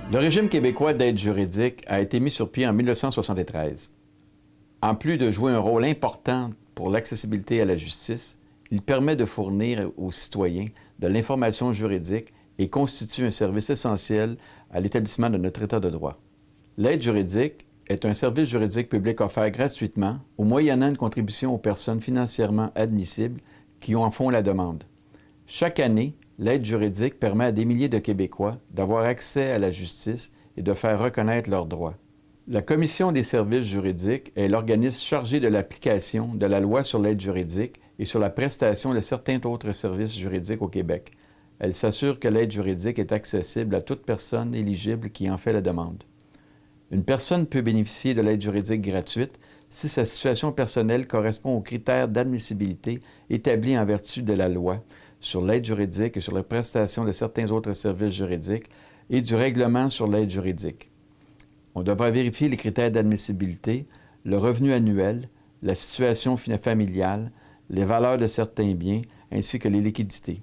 Le régime québécois d'aide juridique a été mis sur pied en 1973. En plus de jouer un rôle important pour l'accessibilité à la justice, il permet de fournir aux citoyens de l'information juridique et constitue un service essentiel à l'établissement de notre État de droit. L'aide juridique est un service juridique public offert gratuitement ou moyennant une contribution aux personnes financièrement admissibles qui en font la demande. Chaque année, l'aide juridique permet à des milliers de Québécois d'avoir accès à la justice et de faire reconnaître leurs droits. La Commission des services juridiques est l'organisme chargé de l'application de la loi sur l'aide juridique et sur la prestation de certains autres services juridiques au Québec. Elle s'assure que l'aide juridique est accessible à toute personne éligible qui en fait la demande. Une personne peut bénéficier de l'aide juridique gratuite si sa situation personnelle correspond aux critères d'admissibilité établis en vertu de la loi sur l'aide juridique et sur la prestation de certains autres services juridiques et du règlement sur l'aide juridique. On devra vérifier les critères d'admissibilité, le revenu annuel, la situation familiale, les valeurs de certains biens, ainsi que les liquidités.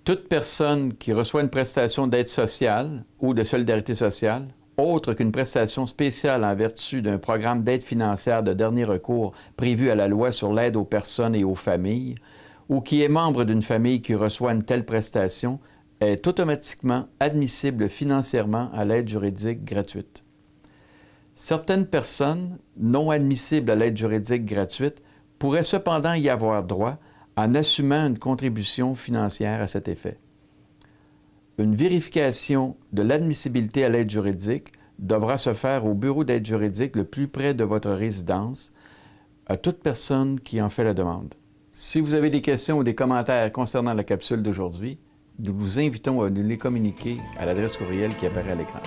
Toute personne qui reçoit une prestation d'aide sociale ou de solidarité sociale, autre qu'une prestation spéciale en vertu d'un programme d'aide financière de dernier recours prévu à la loi sur l'aide aux personnes et aux familles, ou qui est membre d'une famille qui reçoit une telle prestation, est automatiquement admissible financièrement à l'aide juridique gratuite. Certaines personnes non admissibles à l'aide juridique gratuite pourraient cependant y avoir droit en assumant une contribution financière à cet effet. Une vérification de l'admissibilité à l'aide juridique devra se faire au bureau d'aide juridique le plus près de votre résidence, à toute personne qui en fait la demande. Si vous avez des questions ou des commentaires concernant la capsule d'aujourd'hui, nous vous invitons à nous les communiquer à l'adresse courriel qui apparaît à l'écran.